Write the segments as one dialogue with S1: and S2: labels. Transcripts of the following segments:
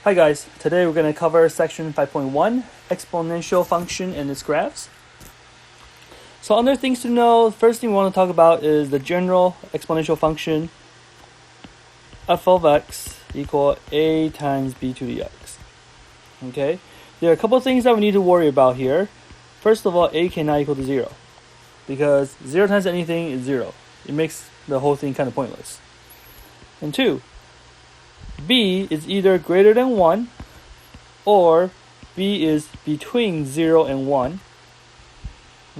S1: Hi guys, today we're going to cover section 5.1, exponential function and its graphs. So other things to know, first thing we want to talk about is the general exponential function f of x equal a times b to the x. Okay, there are a couple of things that we need to worry about here. First of all, a cannot equal to 0 because 0 times anything is 0. It makes the whole thing kind of pointless. And 2, b is either greater than 1 or b is between 0 and 1.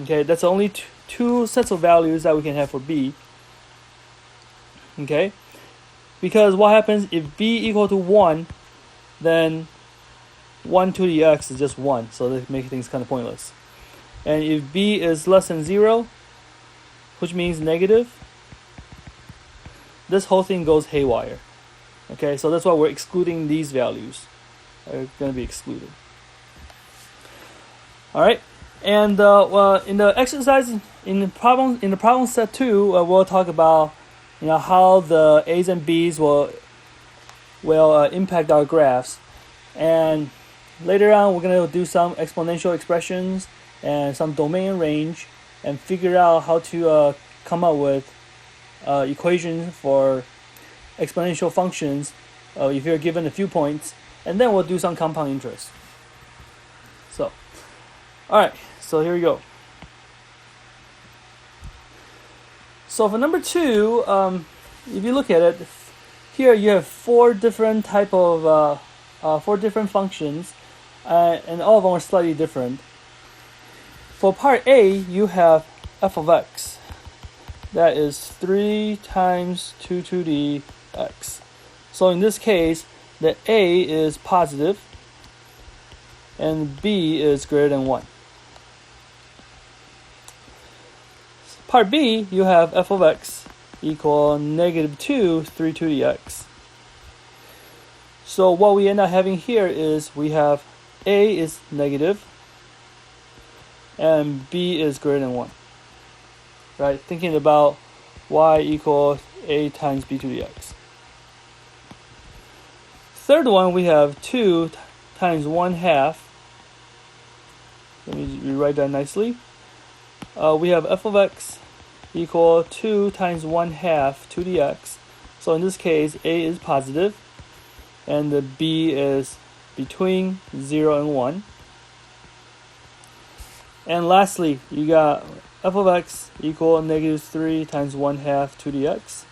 S1: Okay, that's only two sets of values that we can have for b. Okay, because what happens if b equal to 1, then 1 to the x is just 1, so that makes things kind of pointless. And if b is less than 0, which means negative, this whole thing goes haywire. Okay, so that's why we're excluding these values. Are going to be excluded. All right, and in the exercise in the problem set 2, we'll talk about how the a's and b's will impact our graphs, and later on we're going to do some exponential expressions and some domain and range, and figure out how to come up with equations for exponential functions if you're given a few points, and then we'll do some compound interest. So, alright, so here we go. So for number 2, if you look at it, here you have four different functions, and all of them are slightly different. For part A, you have f of x. That is 3 times 2 to the x. So in this case, the a is positive and b is greater than 1. Part B, you have f of x equal negative 2, 3 to the x. So what we end up having here is we have a is negative and b is greater than 1. Right? Thinking about y equals a times b to the x. Third one, we have 2 times 1/2. Let me rewrite that nicely. We have f of x equal 2 times 1/2 to the x. So in this case, a is positive and the b is between 0 and 1. And lastly, you got f of x equal negative 3 times 1/2 to the x.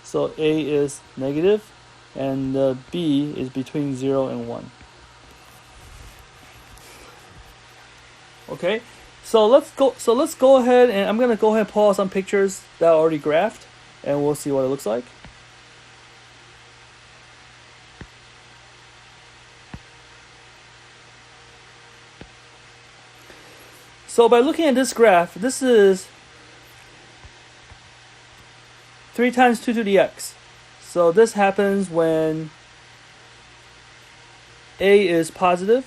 S1: So a is negative and b is between 0 and 1. Okay, so let's go ahead, and I'm gonna go ahead and pull out some pictures that are already graphed, and we'll see what it looks like. So by looking at this graph, this is 3 times 2 to the x. So this happens when a is positive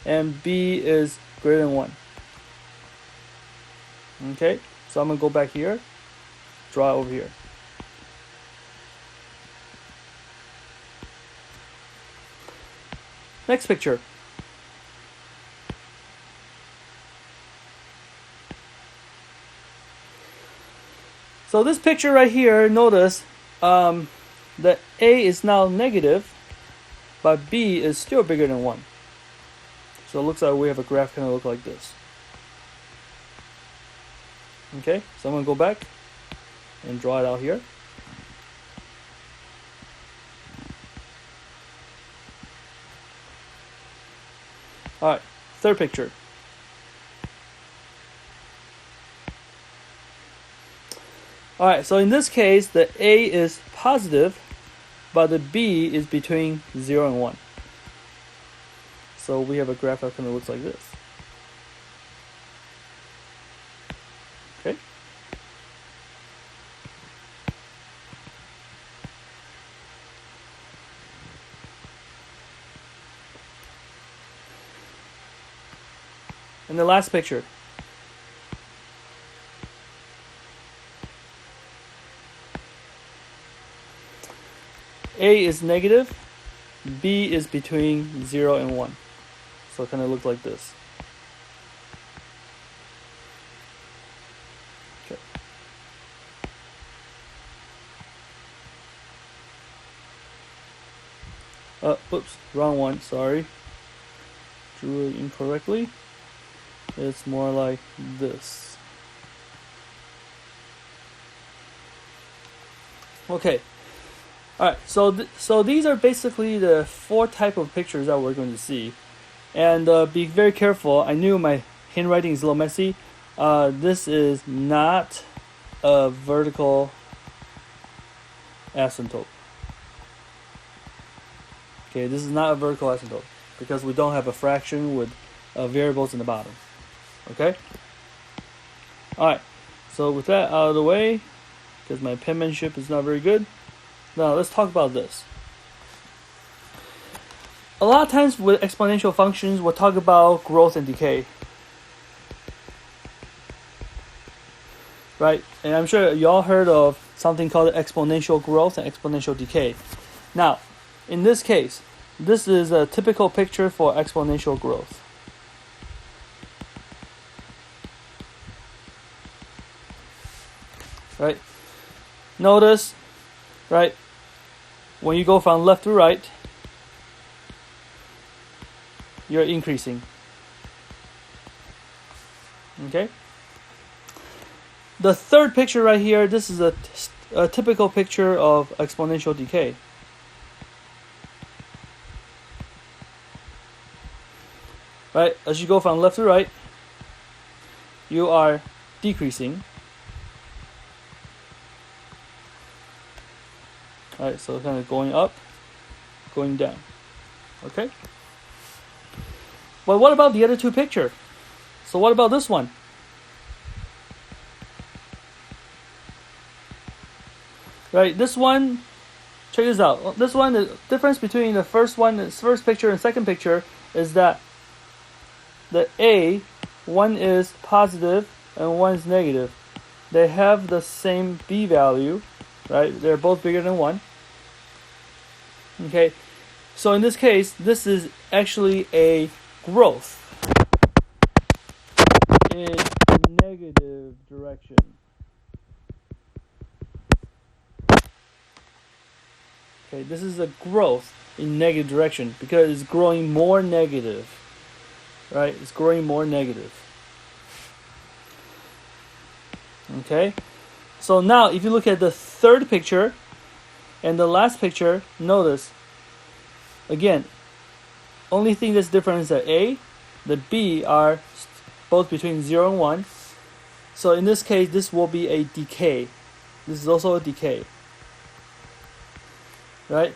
S1: and b is greater than 1. Okay, so I'm going to go back here, draw it over here. Next picture. So this picture right here, notice that a is now negative, but b is still bigger than 1. So it looks like we have a graph kind of look like this. Okay, so I'm going to go back and draw it out here. Alright, third picture. Alright, so in this case, the a is positive, but the b is between 0 and 1. So we have a graph that kind of looks like this. Okay. And the last picture. A is negative B is between 0 and 1. So it kind of looks like this. Okay. Oops, wrong one, sorry. Drew it incorrectly. It's more like this. Okay. Alright, so these are basically the 4 type of pictures that we're going to see. And be very careful. I knew my handwriting is a little messy. This is not a vertical asymptote. Okay, this is not a vertical asymptote because we don't have a fraction with variables in the bottom. Okay? Alright, so with that out of the way, because my penmanship is not very good, now let's talk about this. A lot of times with exponential functions, we'll talk about growth and decay. Right? And I'm sure you all heard of something called exponential growth and exponential decay. Now, in this case, this is a typical picture for exponential growth. Right? Notice, right, when you go from left to right, you're increasing. Okay? The third picture right here, this is a typical picture of exponential decay. Right? As you go from left to right, you are decreasing. Alright, so kind of going up, going down. Okay? But what about the other 2 pictures? So what about this one? Right, this one, check this out. This one, the difference between the first picture and second picture is that the A, one is positive and one is negative. They have the same B value, right? They're both bigger than 1. Okay, so in this case, this is actually a growth in negative direction. Okay, this is a growth in negative direction because it's growing more negative. Right? It's growing more negative. Okay? So now if you look at the third picture and the last picture, notice again, only thing that's different is the B are both between 0 and 1. So in this case, this will be a decay. This is also a decay. Right?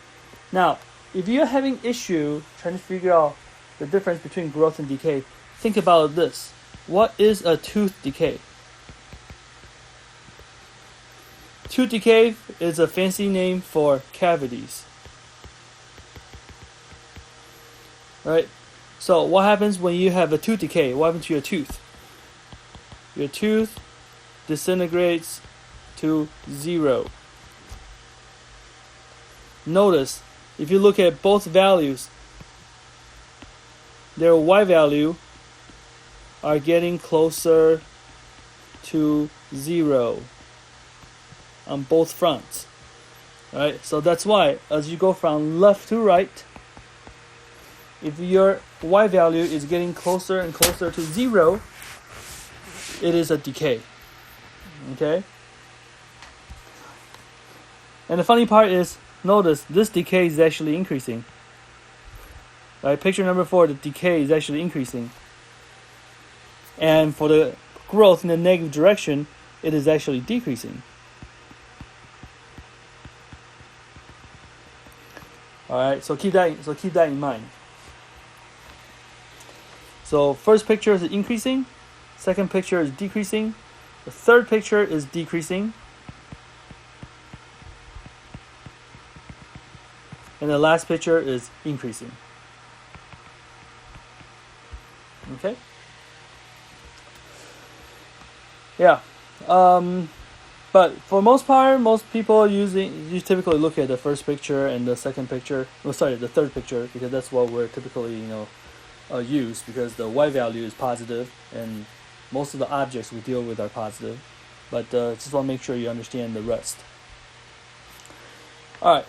S1: Now, if you're having issue trying to figure out the difference between growth and decay, think about this. What is a tooth decay? Tooth decay is a fancy name for cavities. Right? So what happens when you have a tooth decay? What happens to your tooth? Your tooth disintegrates to 0. Notice, if you look at both values, their y value are getting closer to 0 on both fronts. Right? So that's why as you go from left to right, if your y value is getting closer and closer to 0, it is a decay. Okay? And the funny part is, notice this decay is actually increasing. Right? Picture number 4, the decay is actually increasing. And for the growth in the negative direction, it is actually decreasing. Alright, so keep that in mind. So first picture is increasing, second picture is decreasing, the third picture is decreasing, and the last picture is increasing. Okay? Yeah. But for most part, most people you typically look at the first picture and the second picture. The third picture, because that's what we're typically use, because the y value is positive and most of the objects we deal with are positive. But just want to make sure you understand the rest. All right.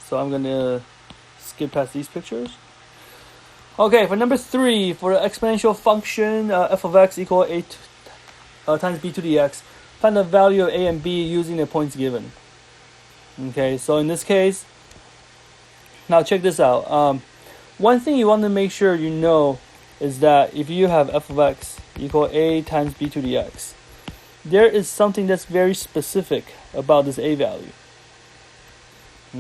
S1: So I'm gonna skip past these pictures. Okay, for number 3, for the exponential function f of x equal a times b to the x, find the value of a and b using the points given. Okay, so in this case, now check this out. One thing you want to make sure you know is that if you have f of x equal a times b to the x, there is something that's very specific about this a value.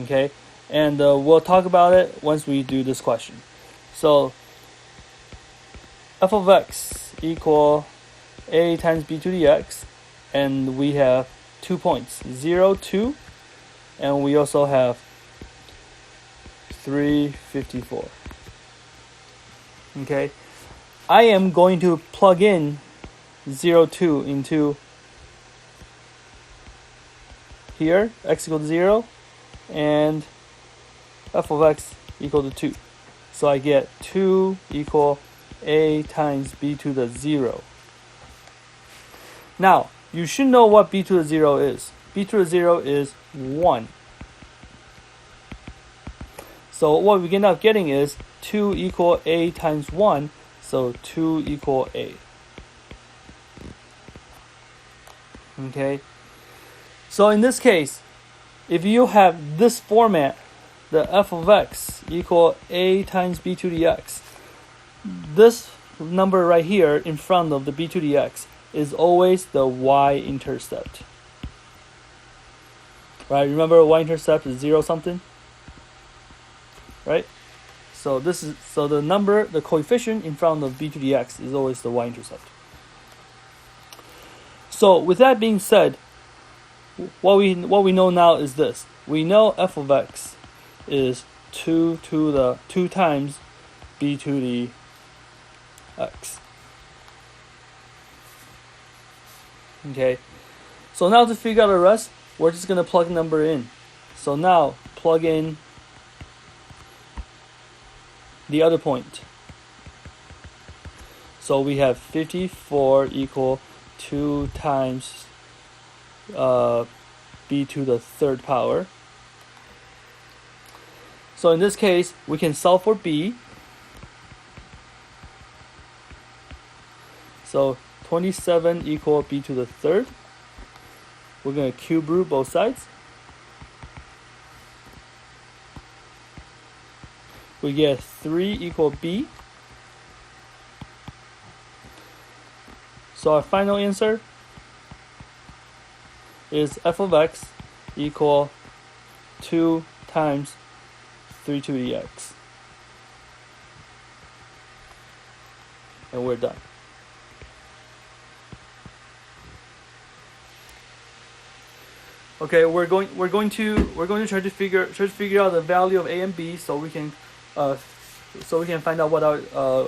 S1: Okay, and we'll talk about it once we do this question. So f of x equal a times b to the x, and we have 2 points, 0, 2, and we also have 354. Okay, I am going to plug in 0, 2 into here, x equal to 0, and f of x equal to 2. So I get 2 equal a times b to the 0. Now, you should know what b to the 0 is. B to the 0 is 1. So what we end up getting is 2 equal a times 1, so 2 equal a. Okay? So in this case, if you have this format, the f of x equal a times b to the x, this number right here in front of the b to the x is always the y-intercept. Right? Remember, y-intercept is 0 something? Right? So the number, the coefficient in front of b to the x is always the y-intercept. So with that being said, what we know now is this. We know f of x is 2 times b to the x. Okay, so now to figure out the rest, we're just going to plug a number in. So now plug in the other point. So we have 54 equal 2 times b to the third power. So in this case, we can solve for b. So 27 equal b to the third. We're going to cube root both sides. We get 3 equal b. So our final answer is f of x equal 2 times 3 to the x. And we're done. Okay, we're going to try to figure out the value of a and b, so we can find out what our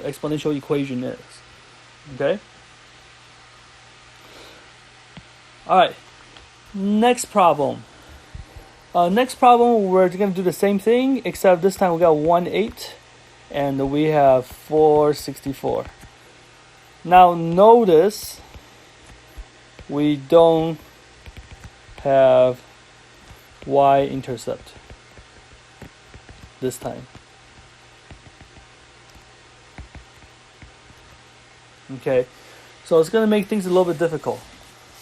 S1: exponential equation is. Okay. All right. Next problem. Next problem, we're going to do the same thing, except this time we got 1/8, and we have 4/64. Now notice we don't have y-intercept this time. Okay, so it's going to make things a little bit difficult.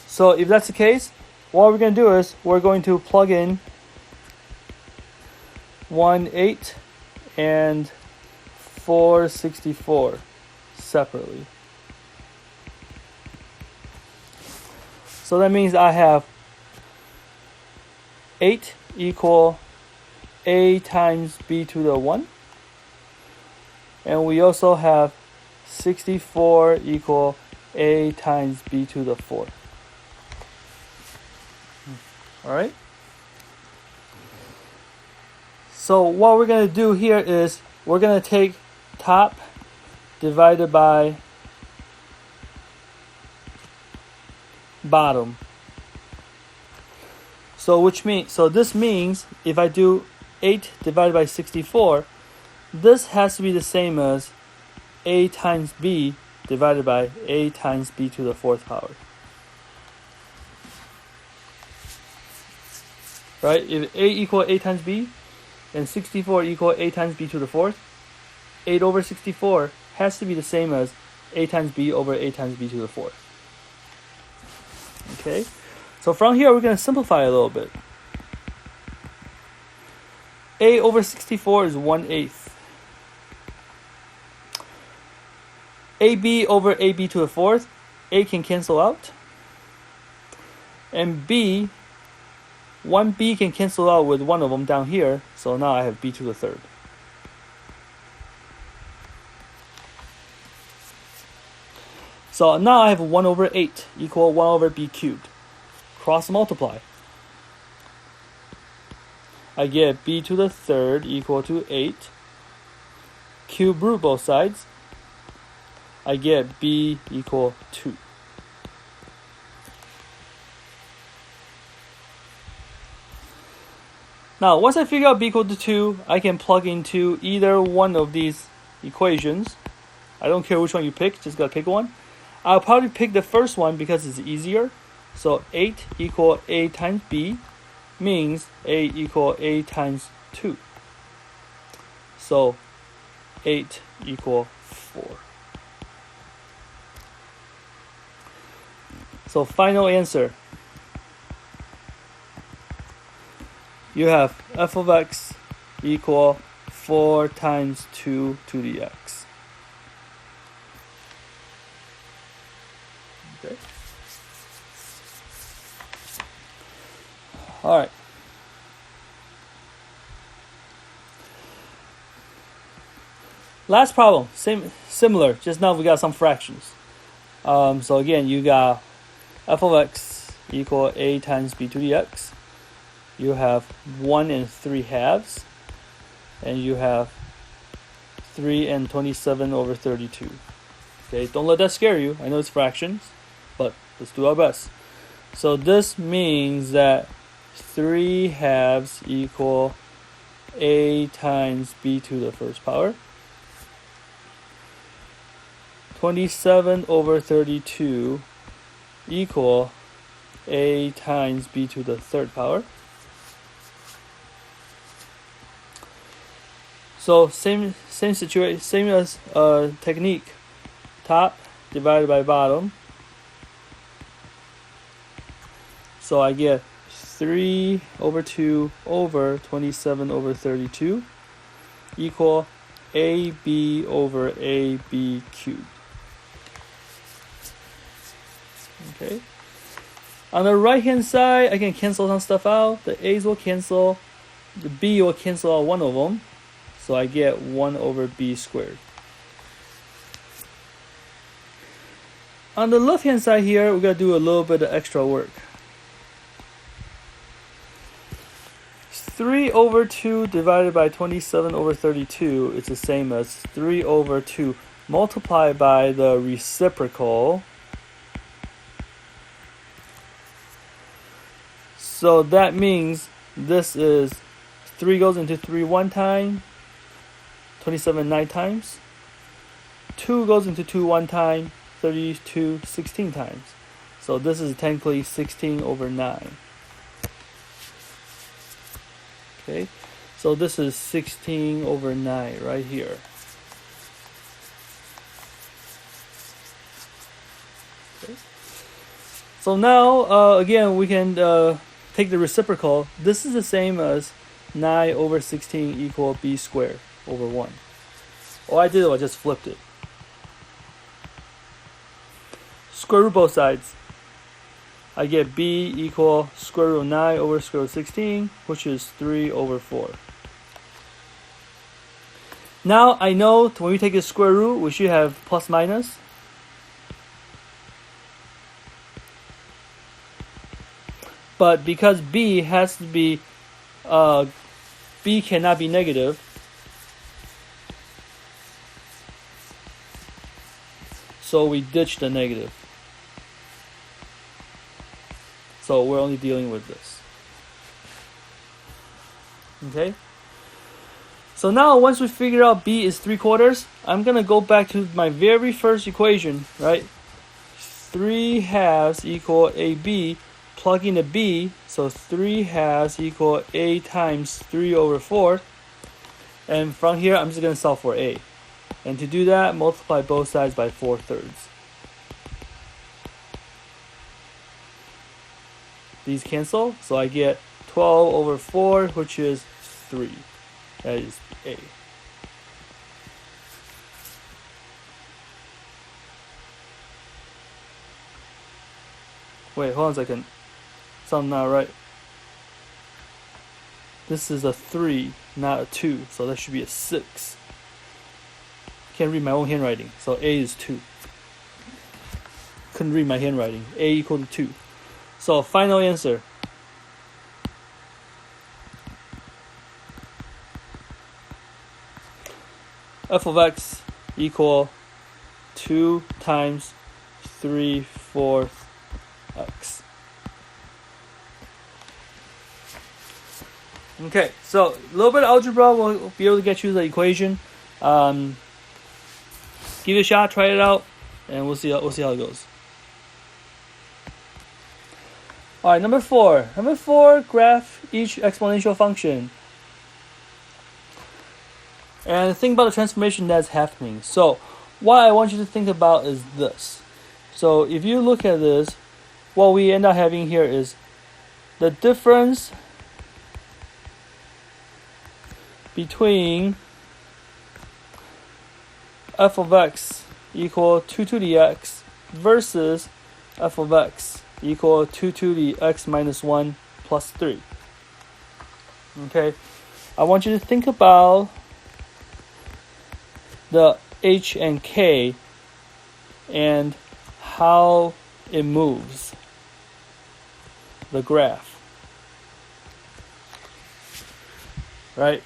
S1: So if that's the case, what we're going to do is we're going to plug in 1/8 and 4/64 separately. So that means I have 8 equal a times b to the 1. And we also have 64 equal a times b to the 4. Alright? So what we're going to do here is we're going to take top divided by bottom. So this means if I do 8 divided by 64, this has to be the same as a times b divided by a times b to the 4th power. Right? If a equal a times b and 64 equal a times b to the 4th, 8 over 64 has to be the same as a times b over a times b to the 4th. Okay? So from here, we're going to simplify a little bit. A over 64 is 1/8. AB over AB to the 4th, A can cancel out. And B, 1B can cancel out with one of them down here. So now I have B to the 3rd. So now I have 1 over 8 equal 1 over B cubed. Cross multiply. I get B to the 3rd equal to 8. Cube root both sides. I get B equal 2. Now, once I figure out B equal to 2, I can plug into either one of these equations. I don't care which one you pick, just gotta pick one. I'll probably pick the first one because it's easier. So 8 equal A times B means A equal A times 2. So 8 equal 4. So final answer. You have f of x equal 4 times 2 to the x. Okay. All right. Last problem, similar, just now we got some fractions. So again, you got f of x equal a times b to the x. You have 1 and 3/2, and you have 3 and 27 over 32. Okay, don't let that scare you. I know it's fractions, but let's do our best. So this means that 3/2 equal a times b to the 1st power. 27 over 32 equal a times b to the 3rd power. So same situation, same as technique. Top divided by bottom. So I get 3 over 2 over 27 over 32 equal AB over AB cubed. Okay. On the right hand side, I can cancel some stuff out. The A's will cancel. The B will cancel out one of them. So I get 1 over B squared. On the left hand side here, we're going to do a little bit of extra work. 3 over 2 divided by 27 over 32 is the same as 3 over 2 multiplied by the reciprocal. So that means this is 3 goes into 3 one time, 27 9 times. 2 goes into 2 one time, 32 16 times. So this is technically 16 over 9. Okay, so this is 16 over 9 right here. Okay. So now, again, we can take the reciprocal. This is the same as 9 over 16 equal b squared over 1. All I did was just flipped it. Square root both sides. I get b equal square root of 9 over square root of 16, which is 3 over 4. Now I know when we take the square root, we should have plus minus. But because b has to be, b cannot be negative, so we ditch the negative. So we're only dealing with this. Okay? So now once we figure out b is 3/4, I'm going to go back to my very first equation, right? 3/2 equal AB, plug in a b, so 3/2 equal a times 3/4. And from here, I'm just going to solve for a. And to do that, multiply both sides by 4/3. These cancel, so I get 12/4, which is 3. That is a. Wait, hold on a second. Something not right. This is a 3, not a 2, so that should be a 6. Can't read my own handwriting, so a is 2. Couldn't read my handwriting. A equal to 2. So final answer. F of x equal 2 times 3/4 x. Okay, so a little bit of algebra will be able to get you the equation. Give it a shot, try it out, and we'll see how it goes. All right, number 4. Number 4, graph each exponential function. And think about the transformation that's happening. So what I want you to think about is this. So if you look at this, what we end up having here is the difference between f of x equal 2 to the x versus f of x equal 2 to the x minus 1 plus 3. Okay, I want you to think about the h and k and how it moves, the graph, right?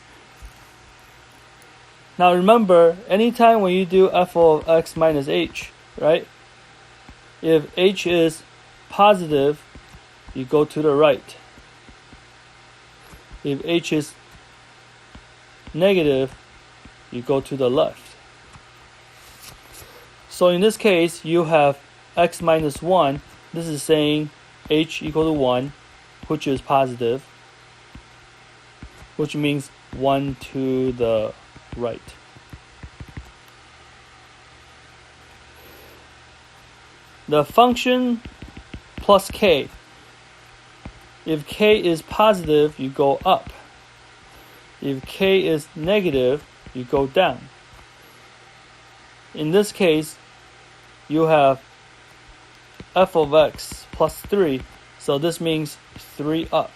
S1: Now remember, anytime when you do f of x minus h, right? If h is positive, you go to the right. If h is negative, you go to the left. So in this case, you have x minus 1. This is saying h equal to 1, which is positive, which means 1 to the right. The function plus k. If k is positive, you go up. If k is negative, you go down. In this case, you have f of x plus 3, so this means 3 up.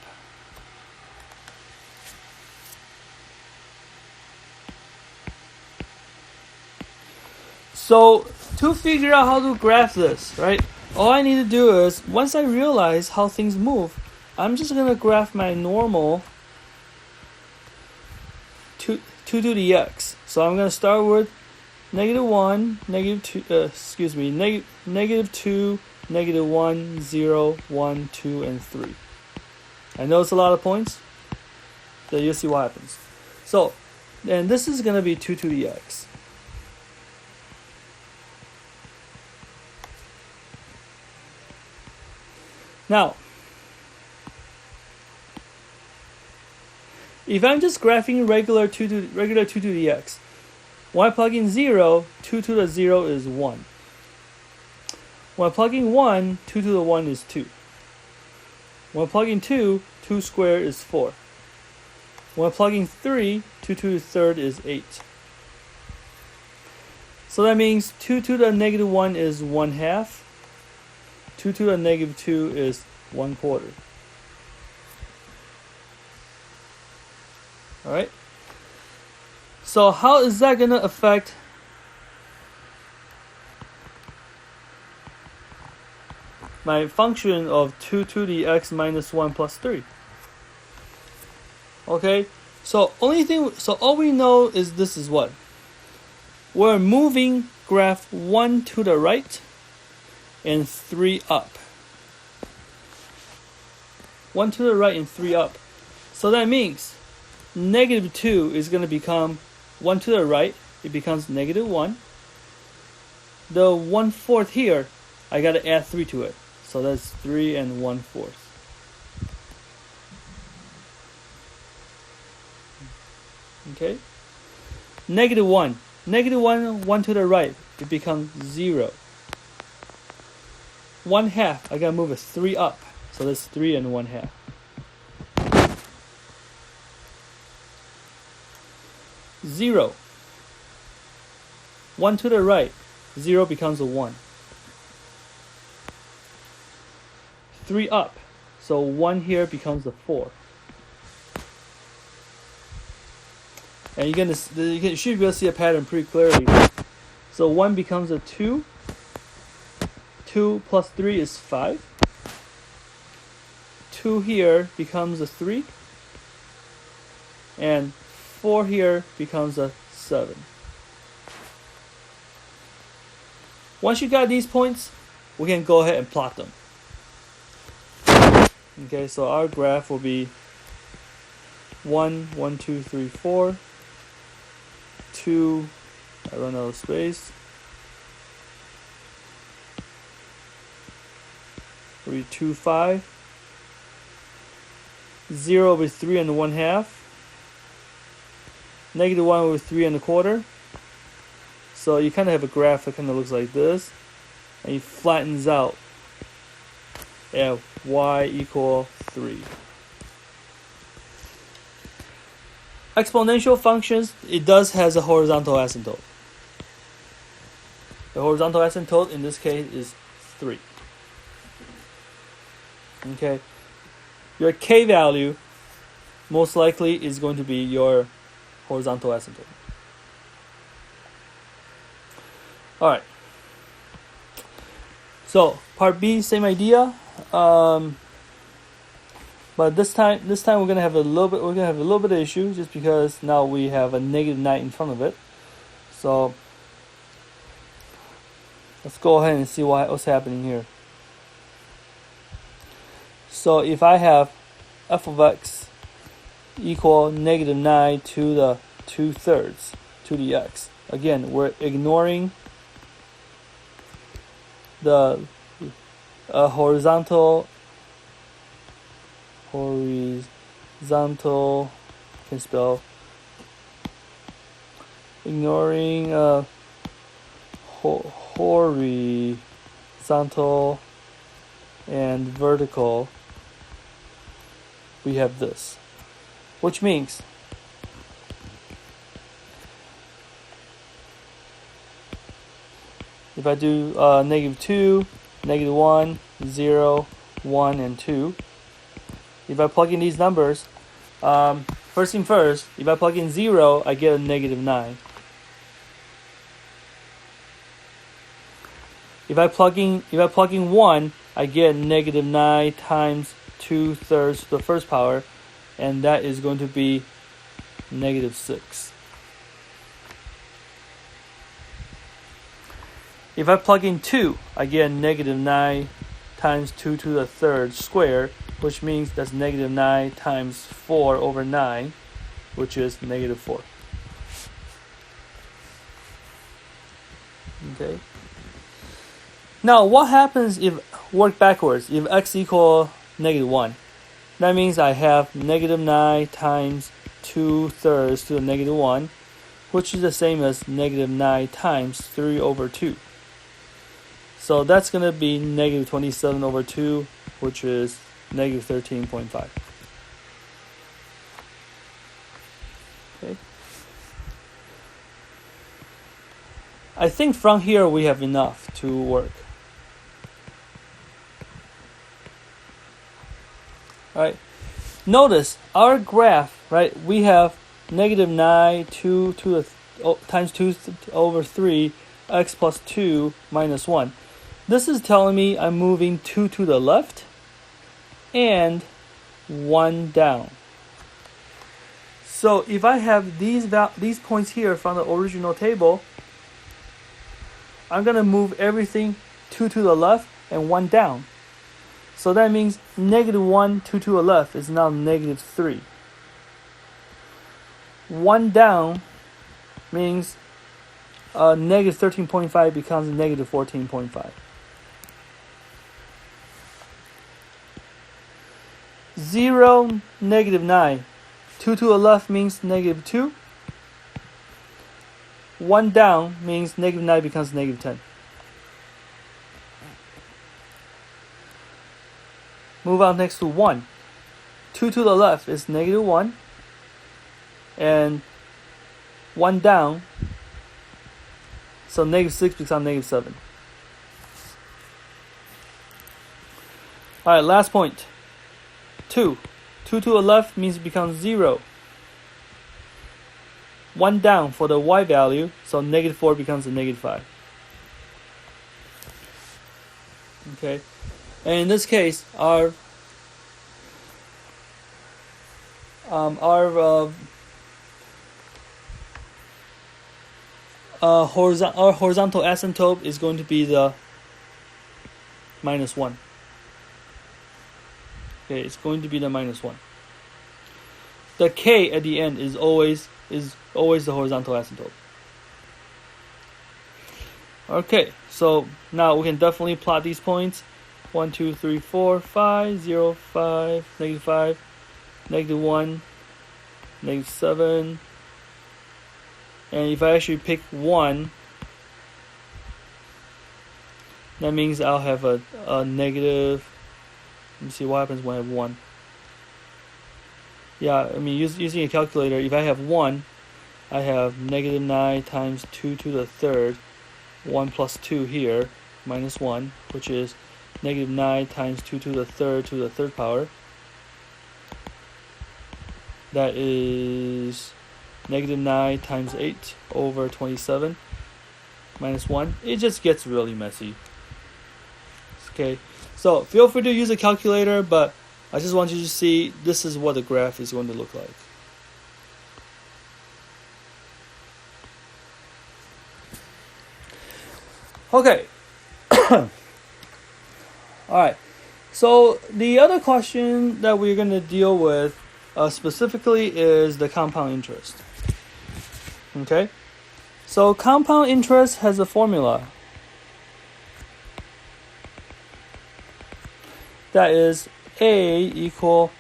S1: So to figure out how to graph this, right, all I need to do is, once I realize how things move, I'm just going to graph my normal 2 to the x. So I'm going to start with -1, -2, -2, -1, 0, 1, 2, and 3. I know it's a lot of points, so you'll see what happens. So, and this is going to be 2 to the x. Now, if I'm just graphing regular 2 to the x, when I plug in 0, 2 to the 0 is 1. When I plug in 1, 2 to the 1 is 2. When I plug in 2, 2 squared is 4. When I plug in 3, 2 to the third is 8. So that means 2 to the negative 1 is 1/2. 2 to the negative 2 is 1/4. Alright? So how is that going to affect my function of 2 to the x minus 1 plus 3? Okay, so all we know is this is what? We're moving graph 1 to the right and 3 up. 1 to the right and 3 up. So that means negative 2 is going to become 1 to the right. It becomes negative 1. The 1/4 here, I got to add 3 to it. So that's 3 and 1/4. Okay? Negative 1. Negative 1, 1 to the right. It becomes 0. 1/2, I got to move a 3 up. So that's 3 and 1/2. 0. 1 to the right. 0 becomes a 1. 3 up. So 1 here becomes a 4. And you should be able to see a pattern pretty clearly. So 1 becomes a 2. 2 plus 3 is 5. 2 here becomes a 3. And 4 here becomes a 7. Once you got these points, we can go ahead and plot them. Okay, so our graph will be 1, 1, 2, 3, 4. 2, I run out of space. 3, 2, 5. 0 over 3 and 1/2. Negative 1 over 3 and 1/4. So you kind of have a graph that kind of looks like this, and it flattens out at y equal 3. Exponential functions, it does has a horizontal asymptote. The horizontal asymptote in this case is 3. Okay, your k value most likely is going to be your horizontal asymptote. All right. So part B, same idea, but this time we're gonna have a little bit of issue just because now we have a negative 9 in front of it. So let's go ahead and see what's happening here. So if I have f of x equal negative 9 to the 2/3 to the x, again we're ignoring the horizontal can spell, ignoring horizontal and vertical, we have this, which means if I do negative 2, negative 1, 0, 1, and 2, if I plug in these numbers, first thing first, if I plug in 0, I get a negative 9. If I plug in 1, I get negative 9 times 2/3 to the first power, and that is going to be negative 6. If I plug in 2, I get negative 9 times 2 to the 3rd squared, which means that's negative 9 times 4 over 9, which is negative 4. Okay. Now, what happens if work backwards? If x equal negative 1, that means I have negative 9 times 2/3 to the negative 1, which is the same as negative 9 times 3 over 2. So that's going to be negative 27 over 2, which is negative 13.5. Okay. I think from here we have enough to work. All right. Notice our graph, right? We have negative 9 times 2 over 3 x plus 2 minus 1. This is telling me I'm moving 2 to the left and 1 down. So if I have these points here from the original table, I'm going to move everything 2 to the left and 1 down. So that means -1, 2 to the left is now -3. 1 down means -13.5 becomes -14.5. 0, -9. 2 to the left means -2. 1 down means -9 becomes -10. Move on next to 1. 2 to the left is -1. And 1 down, so -6 becomes -7. Alright, last point. 2. 2 to the left means it becomes 0. 1 down for the y value, so -4 becomes a -5. Okay, and in this case, our horizontal asymptote is going to be the -1. Okay, it's going to be the -1. The k at the end is always the horizontal asymptote. Okay, so now we can definitely plot these points. 1, 2, 3, 4, 5, 0, 5, -5, -1, -7. And if I actually pick 1, that means I'll have a negative. Let me see what happens when I have 1. Yeah, I mean, using a calculator, if I have 1, I have -9 times 2 to the third, 1 plus 2 here, -1, which is -9 times 2 to the third power. That is -9 times 8 over 27 -1. It just gets really messy. Okay, so feel free to use a calculator, but I just want you to see this is what the graph is going to look like. Okay. Alright, so the other question that we're going to deal with specifically is the compound interest. Okay, so compound interest has a formula that is A equal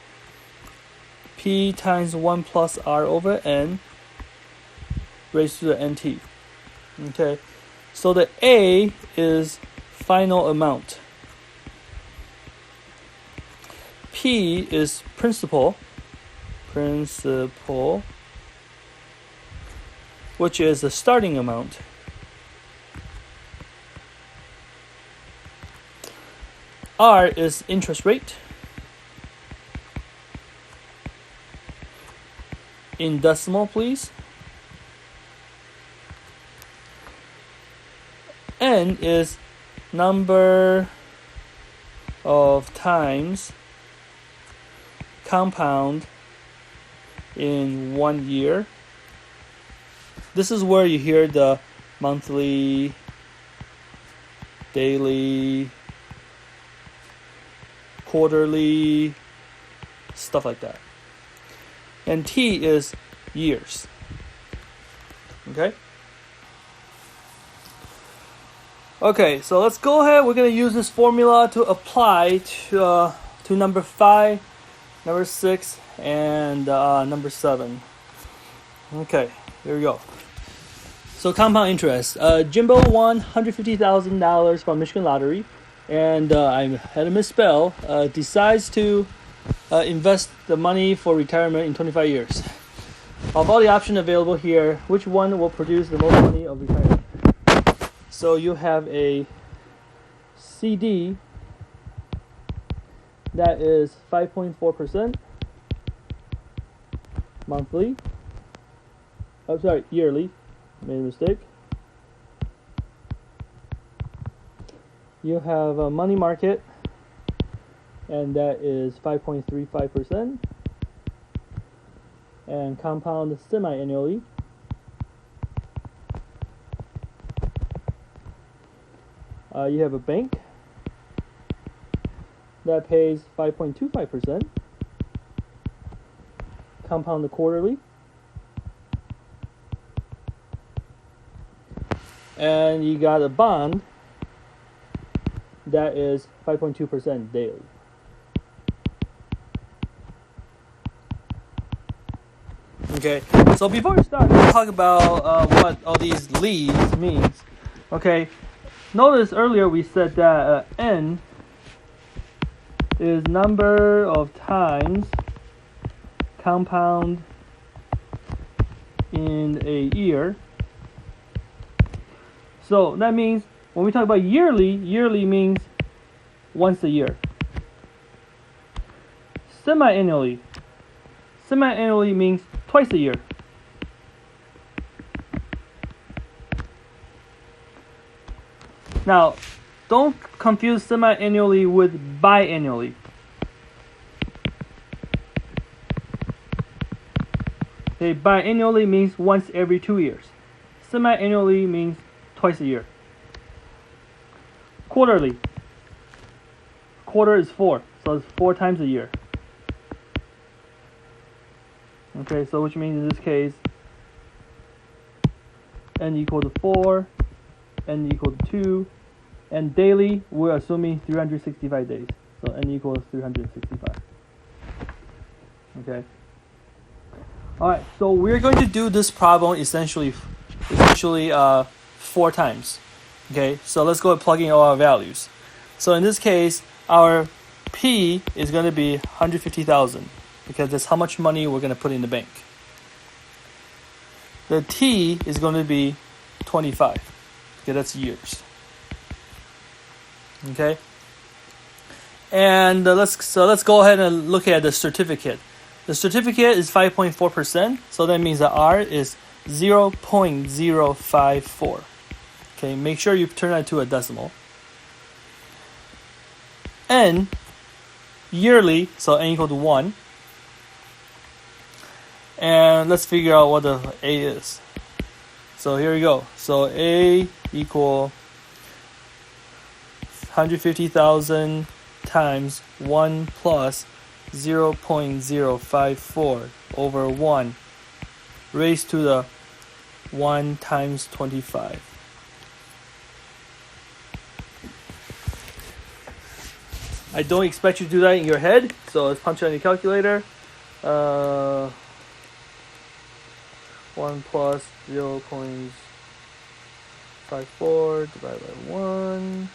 S1: P times 1 plus R over N raised to the NT. Okay, so the A is final amount. P is principal, which is the starting amount. R is interest rate. In decimal, please. N is number of times compound in 1 year. This is where you hear the monthly, daily, quarterly, stuff like that. And T is years. Okay? Okay, so let's go ahead. We're going to use this formula to apply to number 5, number 6, and number 7. Okay, here we go. So compound interest. Jimbo won $150,000 from Michigan Lottery, and I had a misspell. Decides to invest the money for retirement in 25 years. Of all the options available here, which one will produce the most money of retirement? So you have a CD that is 5.4% monthly. Oh, sorry, yearly. Made a mistake. You have a money market, and that is 5.35%. And compound semi-annually. You have a bank that pays 5.25%, compounded quarterly. And you got a bond that is 5.2% daily. Okay, so before we start, let's talk about what all these leads means. Okay, notice earlier we said that N is number of times compound in a year. So that means when we talk about yearly, yearly means once a year. Semi-annually. Semi-annually means twice a year. Now, don't confuse semi-annually with biannually. Okay, biannually means once every 2 years. Semi-annually means twice a year. Quarterly. Quarter is 4, so it's 4 times a year. Okay, so which means in this case, N equal to 4, N equal to 2, and daily, we're assuming 365 days. So N equals 365. Okay. Alright, so we're going to do this problem essentially 4 times. Okay, so let's go and plug in all our values. So in this case, our P is going to be 150,000 because that's how much money we're going to put in the bank. The T is going to be 25 because that's years. Okay, and let's go ahead and look at the certificate. The certificate is 5.4%, so that means that R is 0.054. Okay, make sure you turn that to a decimal. N, yearly, so N equal to 1. And let's figure out what the A is. So here we go. So A equal 150,000 times 1 plus 0.054 over 1 raised to the 1 times 25. I don't expect you to do that in your head, so let's punch it on your calculator. 1 plus 0.54 divided by 1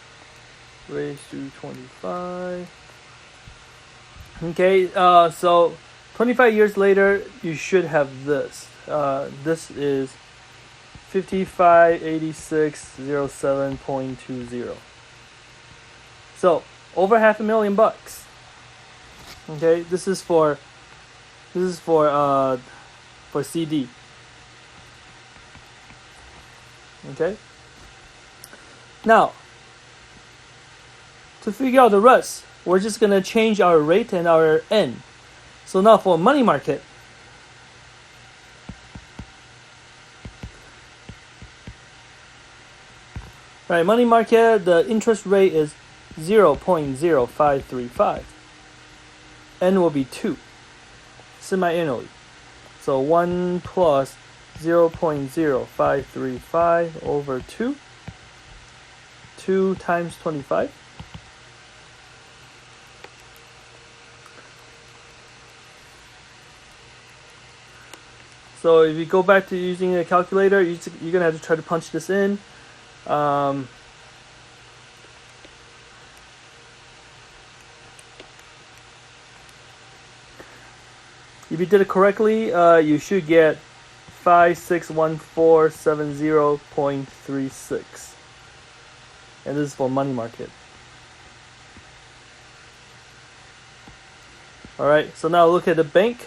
S1: raised to 25. Okay, so 25 years later, you should have this. This is 558607.20. So over $500,000. Okay, this is for CD. Okay. Now, to figure out the rest, we're just gonna change our rate and our N. So now for money market, right? Money market, the interest rate is 0.0535. N will be 2, semi-annually. So 1 plus 0.0535 over 2. 2 times 25. So if you go back to using a calculator, you're going to have to try to punch this in. If you did it correctly, you should get 561470.36. And this is for money market. Alright, so now look at the bank.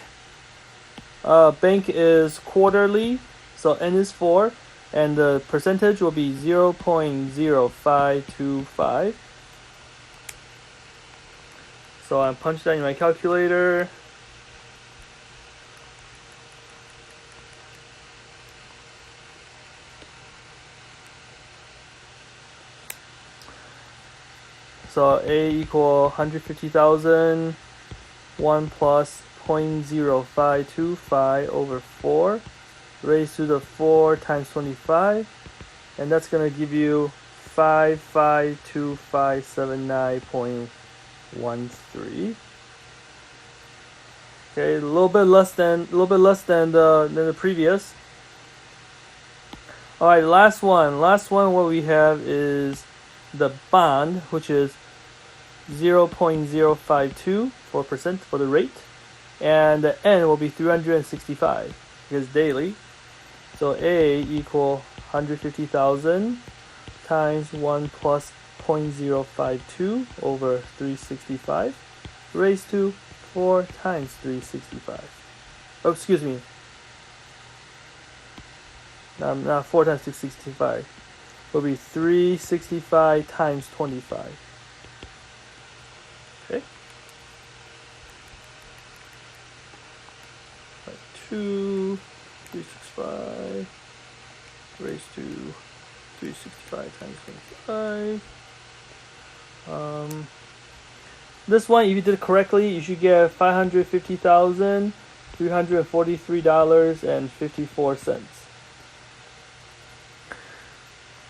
S1: Bank is quarterly, so N is 4, and the percentage will be 0.0525. So I punched that in my calculator. So A equal 150,000, 1 plus 0.0525 over 4 raised to the 4 times 25, and that's going to give you 552579.13. Okay, a little bit less than the previous. All right, last one. What we have is the bond, which is 0.052% for the rate, and the N will be 365 because daily. So A equal 150,000 times 1 plus 0.052 over 365 raised to 4 times 365. Oh, excuse me. Not 4 times 365. Will be 365 times 25. Okay. 2, 365 raised to 365 times 25. This one, if you did it correctly, you should get $550,343.54.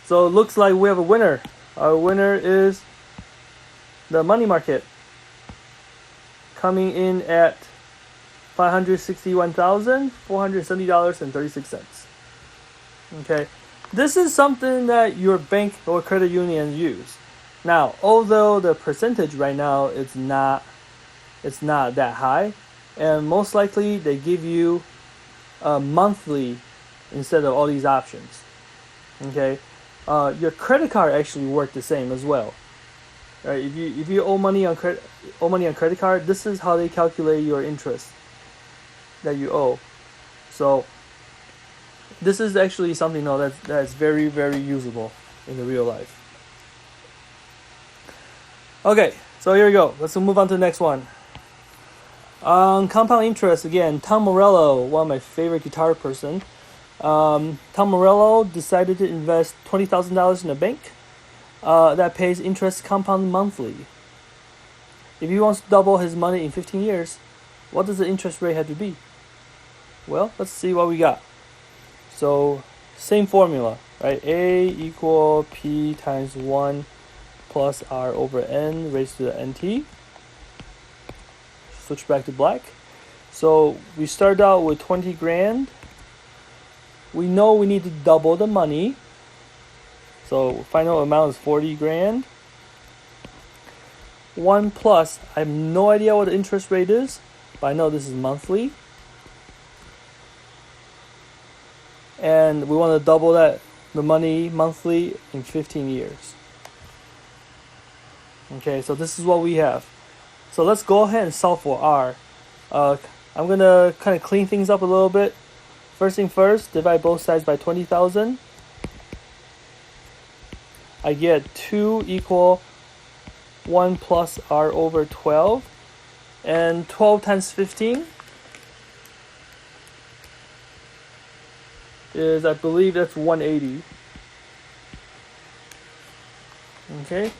S1: So it looks like we have a winner. Our winner is the money market, coming in at $561,470.36. Okay, this is something that your bank or credit union use. Now, although the percentage right now it's not that high, and most likely they give you a monthly instead of all these options. Okay, your credit card actually works the same as well. Right? If you owe money on credit card, this is how they calculate your interest that you owe. So this is actually something that's very, very usable in the real life. Okay, so here we go. Let's move on to the next one. Compound interest again. Tom Morello, one of my favorite guitar person. Tom Morello decided to invest $20,000 in a bank that pays interest compound monthly. If he wants to double his money in 15 years, what does the interest rate have to be? Well, let's see what we got. So, same formula, right? A equal P times 1 plus R over N raised to the NT. Switch back to black. So, we start out with 20 grand. We know we need to double the money. So, final amount is 40 grand. 1 plus, I have no idea what the interest rate is, but I know this is monthly. And we want to double the money monthly in 15 years. Okay, so this is what we have. So let's go ahead and solve for R. I'm going to kind of clean things up a little bit. First thing first, divide both sides by 20,000. I get 2 equal 1 plus R over 12. And 12 times 15 is, I believe that's 180. Okay.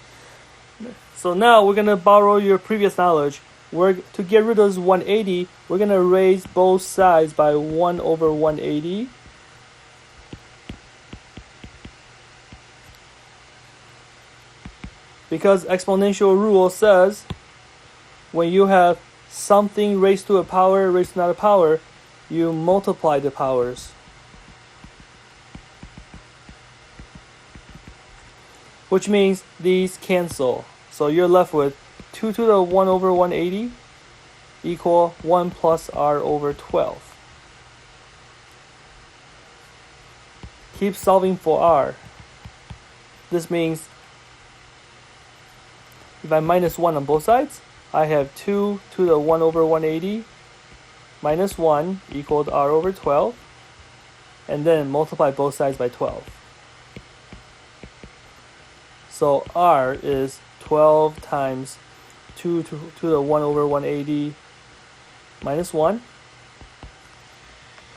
S1: So now we're going to borrow your previous knowledge. To get rid of this 180, we're going to raise both sides by 1 over 180. Because exponential rule says when you have something raised to a power raised to another power, you multiply the powers. Which means these cancel. So you're left with 2 to the 1 over 180 equal 1 plus R over 12. Keep solving for R. This means if I minus 1 on both sides, I have 2 to the 1 over 180 minus 1 equaled R over 12. And then multiply both sides by 12. So R is 12 times 2 to the 1 over 180 minus 1.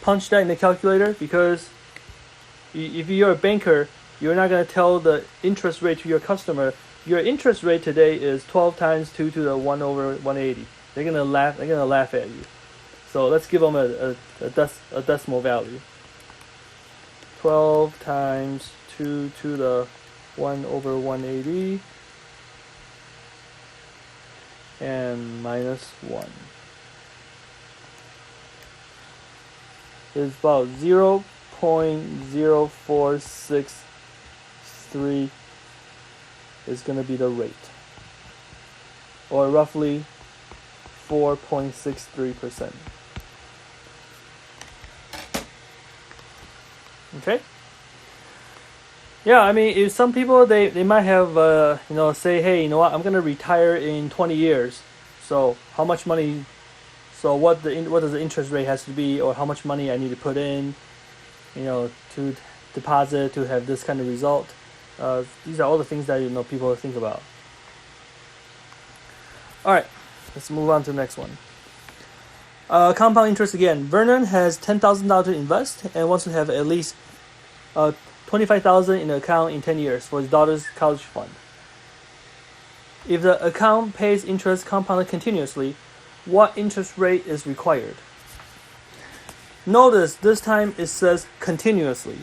S1: Punch that in the calculator, because if you're a banker, you're not going to tell the interest rate to your customer your interest rate today is 12 times 2 to the 1 over 180. They're gonna laugh. They're gonna laugh at you. So let's give them a decimal value. 12 times 2 to the 1 over 180 and minus 1 is about 0.0463 is going to be the rate, or roughly 4.63%. Okay. Yeah, I mean, if some people they might have say, hey, you know what, I'm gonna retire in 20 years. So how much money? So what does the interest rate has to be, or how much money I need to put in, to deposit to have this kind of result? These are all the things that people think about. All right, let's move on to the next one. Compound interest again. Vernon has $10,000 to invest and wants to have at least $25,000 in the account in 10 years for his daughter's college fund. If the account pays interest compounded continuously, what interest rate is required? Notice this time it says continuously.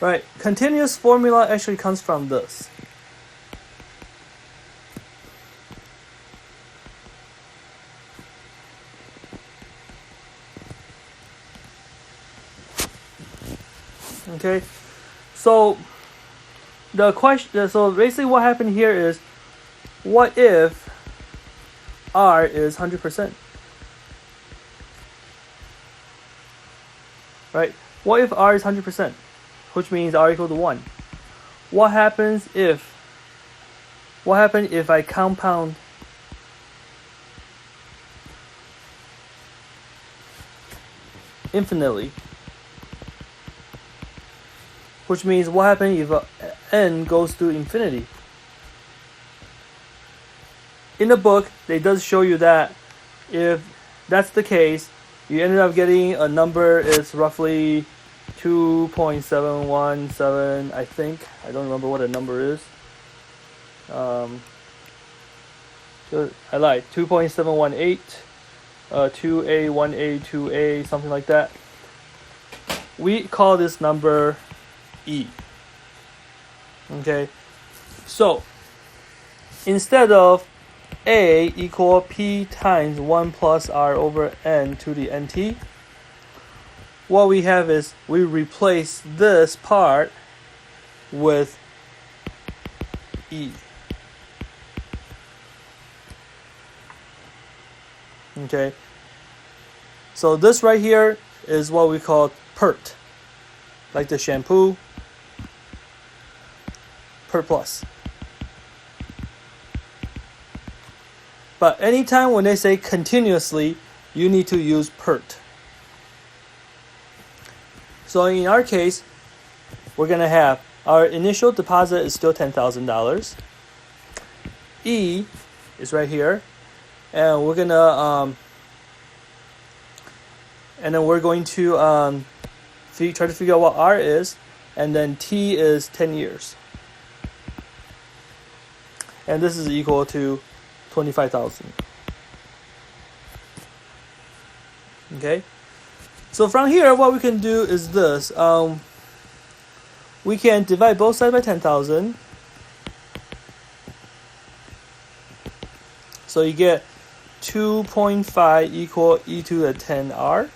S1: Right, continuous formula actually comes from this. Okay, so the question. So basically, what happened here is, what if R is 100%? Right. What if R is 100%, which means R equal to 1? What happens if I compound infinitely? Which means what happens if n goes to infinity? In the book, they does show you that if that's the case, you ended up getting a number is roughly 2.717, I think. I don't remember what the number is. I lied. 2.718, 2A1A, 2A, something like that. We call this number E. Okay, so instead of A equal P times 1 plus R over N to the NT, what we have is we replace this part with E. Okay, so this right here is what we call PERT, like the shampoo, PERT plus. But anytime when they say continuously, you need to use PERT. So in our case, we're going to have our initial deposit is still $10,000. E is right here. And we're going to try to figure out what R is, and then T is 10 years. And this is equal to 25,000. Okay? So from here, what we can do is this. We can divide both sides by 10,000. So you get 2.5 equal e to the 10R.